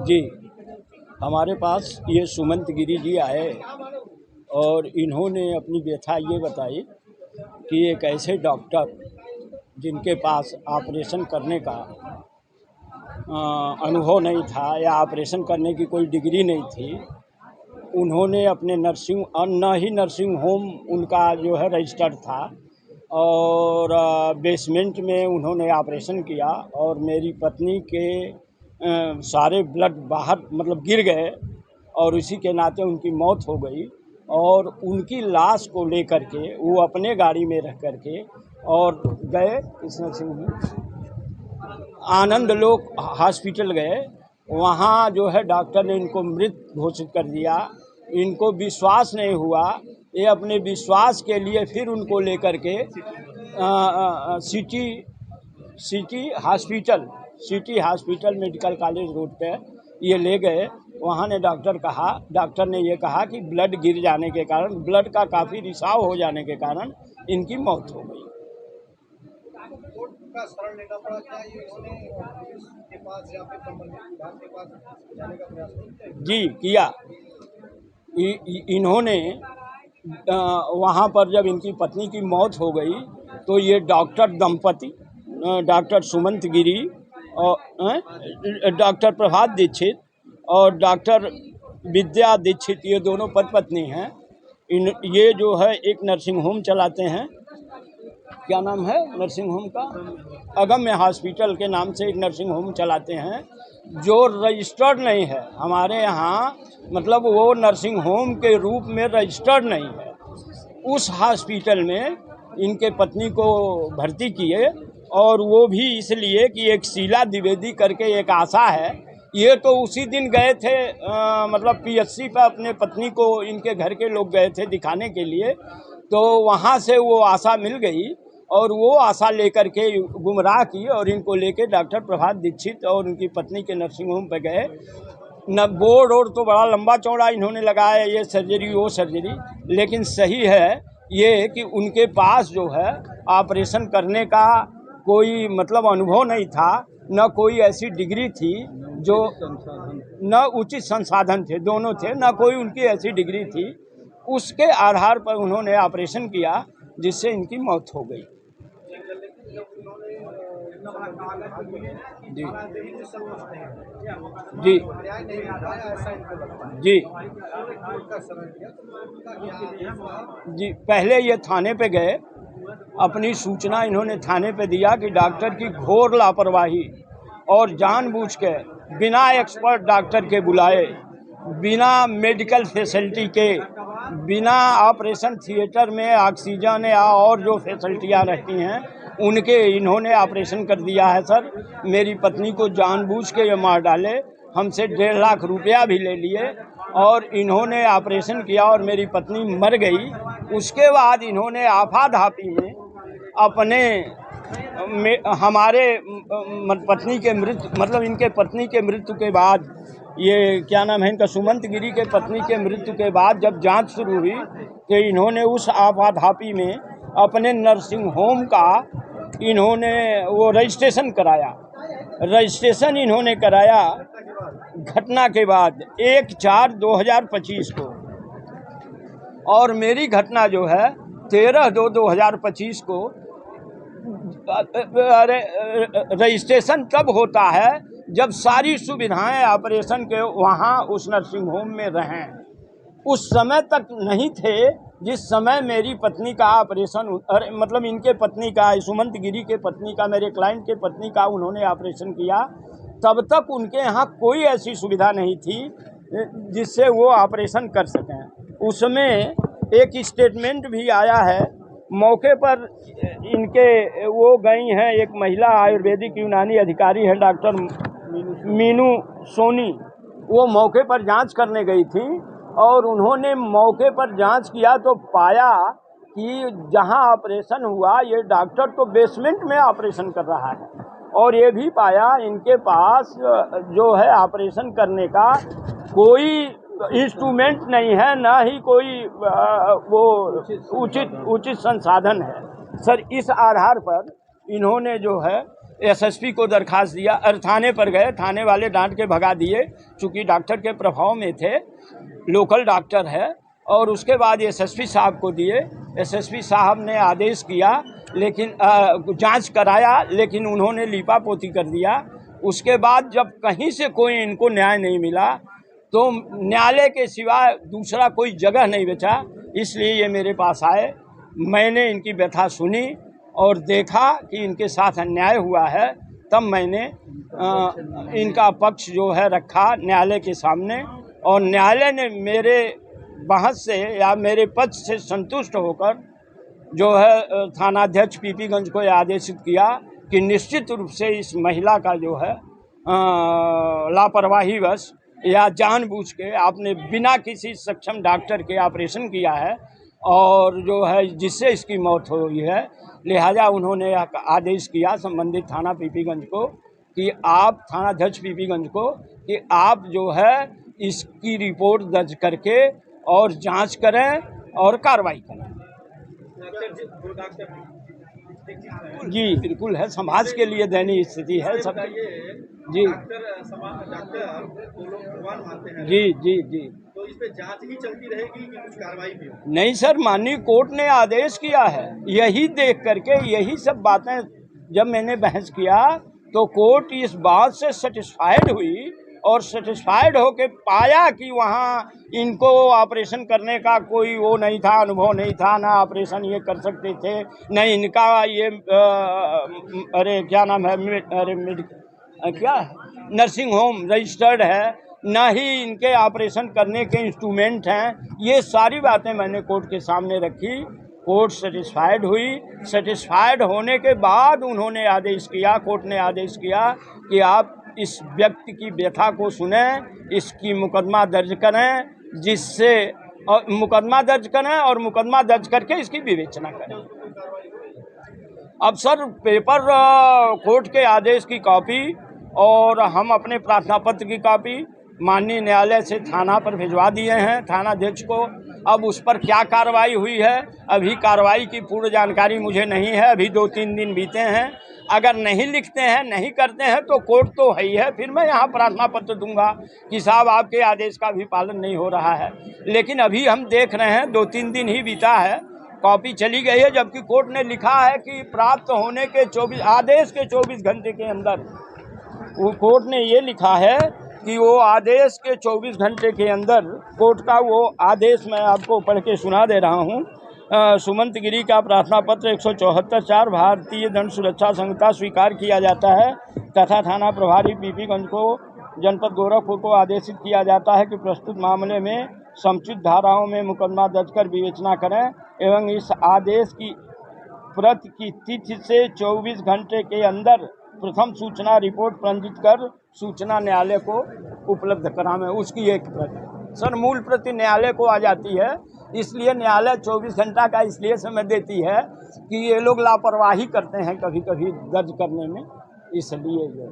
जी, हमारे पास ये सुमंत गिरी जी आए और इन्होंने अपनी व्यथा ये बताई कि एक ऐसे डॉक्टर जिनके पास ऑपरेशन करने का अनुभव नहीं था या ऑपरेशन करने की कोई डिग्री नहीं थी, उन्होंने अपने नर्सिंग और न ही नर्सिंग होम उनका जो है रजिस्टर्ड था और बेसमेंट में उन्होंने ऑपरेशन किया और मेरी पत्नी के सारे ब्लड बाहर मतलब गिर गए और इसी के नाते उनकी मौत हो गई। और उनकी लाश को लेकर के वो अपने गाड़ी में रख कर के और गए इस नर्सिंग आनंद लोक हॉस्पिटल गए। वहाँ जो है डॉक्टर ने इनको मृत घोषित कर दिया। इनको विश्वास नहीं हुआ, ये अपने विश्वास के लिए फिर उनको लेकर के city hospital medical college road पे ये ले गए। वहाँ ने डॉक्टर ने ये कहा कि ब्लड गिर जाने के कारण, ब्लड का काफ़ी रिसाव हो जाने के कारण इनकी मौत हो गई। का शरण लेना पड़ा, क्या ये इसने के पास या फिर संबंधित विभाग के पास जाने का प्रयास किया? जी किया। इन्होंने वहाँ पर जब इनकी पत्नी की मौत हो गई तो ये डॉक्टर दंपति डॉक्टर सुमंत गिरी और डॉक्टर प्रभात दीक्षित और डॉक्टर विद्या दीक्षित, ये दोनों पति पत्नी हैं। ये जो है एक नर्सिंग होम चलाते हैं। क्या नाम है नर्सिंग होम का? अगम्य हॉस्पिटल के नाम से एक नर्सिंग होम चलाते हैं जो रजिस्टर्ड नहीं है हमारे यहाँ, मतलब वो नर्सिंग होम के रूप में रजिस्टर्ड नहीं है। उस हॉस्पिटल में इनके पत्नी को भर्ती किए और वो भी इसलिए कि एक शीला द्विवेदी करके एक आशा है, ये तो उसी दिन गए थे मतलब पीएचसी पर अपने पत्नी को इनके घर के लोग गए थे दिखाने के लिए, तो वहाँ से वो आशा मिल गई और वो आशा लेकर के गुमराह की और इनको लेके डॉक्टर प्रभात दीक्षित और उनकी पत्नी के नर्सिंग होम पे गए। न बोर्ड और तो बड़ा लंबा चौड़ा इन्होंने लगाया, ये सर्जरी वो सर्जरी, लेकिन सही है ये कि उनके पास जो है ऑपरेशन करने का कोई मतलब अनुभव नहीं था, न कोई ऐसी डिग्री थी जो, न उचित संसाधन थे, दोनों थे, न कोई उनकी ऐसी डिग्री थी। उसके आधार पर उन्होंने ऑपरेशन किया जिससे इनकी मौत हो गई। जी जी जी जी, पहले ये थाने पे गए, अपनी सूचना इन्होंने थाने पे दिया कि डॉक्टर की घोर लापरवाही और जानबूझ के बिना एक्सपर्ट डॉक्टर के बुलाए, बिना मेडिकल फैसिलिटी के, बिना ऑपरेशन थिएटर में ऑक्सीजन या और जो फैसिलिटियाँ रहती हैं उनके इन्होंने ऑपरेशन कर दिया है। सर, मेरी पत्नी को जानबूझ के ये मार डाले, हमसे 1.5 लाख रुपया भी ले लिए और इन्होंने ऑपरेशन किया और मेरी पत्नी मर गई। उसके बाद इन्होंने आफाधापी में अपने हमारे पत्नी के मृत्यु मतलब इनके पत्नी के मृत्यु के बाद, ये क्या नाम है इनका, सुमंत गिरी के पत्नी के मृत्यु के बाद जब जांच शुरू हुई तो इन्होंने उस आपाधापी में अपने नर्सिंग होम का इन्होंने वो रजिस्ट्रेशन कराया। रजिस्ट्रेशन इन्होंने कराया घटना के बाद 1/4/2025 को, और मेरी घटना जो है 13/2/2025 को। रजिस्ट्रेशन तब होता है जब सारी सुविधाएं ऑपरेशन के वहाँ उस नर्सिंग होम में रहें। उस समय तक नहीं थे जिस समय मेरी पत्नी का ऑपरेशन, मतलब इनके पत्नी का, सुमंत गिरी के पत्नी का, मेरे क्लाइंट के पत्नी का उन्होंने ऑपरेशन किया, तब तक उनके यहाँ कोई ऐसी सुविधा नहीं थी जिससे वो ऑपरेशन कर सकें। उसमें एक स्टेटमेंट भी आया है, मौके पर इनके वो गई हैं, एक महिला आयुर्वेदिक यूनानी अधिकारी है डॉक्टर मीनू सोनी, वो मौके पर जांच करने गई थी और उन्होंने मौके पर जांच किया तो पाया कि जहां ऑपरेशन हुआ ये डॉक्टर तो बेसमेंट में ऑपरेशन कर रहा है, और ये भी पाया इनके पास जो है ऑपरेशन करने का कोई इंस्ट्रूमेंट नहीं है, ना ही कोई वो उचित संसाधन है। सर, इस आधार पर इन्होंने जो है एसएसपी को दरखास्त दिया और थाने पर गए, थाने वाले डांट के भगा दिए, चूँकि डॉक्टर के प्रभाव में थे, लोकल डॉक्टर है। और उसके बाद एसएसपी साहब को दिए, एसएसपी साहब ने आदेश किया, लेकिन जांच कराया, लेकिन उन्होंने लीपापोती कर दिया। उसके बाद जब कहीं से कोई इनको न्याय नहीं मिला तो न्यायालय के सिवा दूसरा कोई जगह नहीं बचा, इसलिए ये मेरे पास आए। मैंने इनकी व्यथा सुनी और देखा कि इनके साथ अन्याय हुआ है, तब मैंने इनका पक्ष जो है रखा न्यायालय के सामने, और न्यायालय ने मेरे बहस से या मेरे पक्ष से संतुष्ट होकर जो है थानाध्यक्ष पीपीगंज को आदेशित किया कि निश्चित रूप से इस महिला का जो है लापरवाहीवश या जानबूझ के आपने बिना किसी सक्षम डॉक्टर के ऑपरेशन किया है और जो है जिससे इसकी मौत हुई है। लिहाजा उन्होंने आदेश किया संबंधित थाना पीपीगंज को कि आप, थानाध्यक्ष पीपीगंज को, कि आप जो है इसकी रिपोर्ट दर्ज करके और जांच करें और कार्रवाई करें। जी बिल्कुल है, समाज के लिए दयनीय स्थिति है सब। जी जी तो इस पे जांच ही चलती रहेगी कि कुछ कार्रवाई भी हो? नहीं सर, माननीय कोर्ट ने आदेश किया है। यही देख करके, यही सब बातें जब मैंने बहस किया तो कोर्ट इस बात से सेटिस्फाइड हुई और सेटिस्फाइड होके पाया कि वहाँ इनको ऑपरेशन करने का कोई वो नहीं था, अनुभव नहीं था, ना ऑपरेशन ये कर सकते थे, न इनका ये अरे क्या नाम है, क्या नर्सिंग होम रजिस्टर्ड है, ना ही इनके ऑपरेशन करने के इंस्ट्रूमेंट हैं। ये सारी बातें मैंने कोर्ट के सामने रखी। कोर्ट सेटिस्फाइड हुई। सेटिस्फाइड होने के बाद उन्होंने आदेश किया, कोर्ट ने आदेश किया कि आप इस व्यक्ति की व्यथा को सुने, इसकी मुकदमा दर्ज करें, जिससे और मुकदमा दर्ज करें और मुकदमा दर्ज करके इसकी विवेचना करें। अब सर पेपर कोर्ट के आदेश की कॉपी और हम अपने प्रार्थना पत्र की कॉपी माननीय न्यायालय से थाना पर भिजवा दिए हैं, थानाध्यक्ष को। अब उस पर क्या कार्रवाई हुई है, अभी कार्रवाई की पूर्ण जानकारी मुझे नहीं है। अभी 2-3 दिन बीते हैं। अगर नहीं लिखते हैं, नहीं करते हैं तो कोर्ट तो है ही है, फिर मैं यहाँ प्रार्थना पत्र दूंगा कि साहब आपके आदेश का भी पालन नहीं हो रहा है। लेकिन अभी हम देख रहे हैं 2-3 दिन ही बीता है, कॉपी चली गई है, जबकि कोर्ट ने लिखा है कि प्राप्त होने के 24 आदेश के 24 घंटे के अंदर, वो कोर्ट ने ये लिखा है कि वो आदेश के 24 घंटे के अंदर, कोर्ट का वो आदेश मैं आपको पढ़ के सुना दे रहा हूँ। सुमंत गिरी का प्रार्थना पत्र 174/4 भारतीय दंड सुरक्षा संहिता स्वीकार किया जाता है तथा थाना प्रभारी पीपीगंज को जनपद गोरखपुर को आदेशित किया जाता है कि प्रस्तुत मामले में समुचित धाराओं में मुकदमा दर्ज कर विवेचना करें एवं इस आदेश की प्रति की तिथि से 24 घंटे के अंदर प्रथम सूचना रिपोर्ट पंजीकृत कर सूचना न्यायालय को उपलब्ध करावें। उसकी एक प्रति सर मूल प्रति न्यायालय को आ जाती है, इसलिए न्यायालय 24 घंटा का इसलिए समय देती है कि ये लोग लापरवाही करते हैं कभी कभी दर्ज करने में, इसलिए ये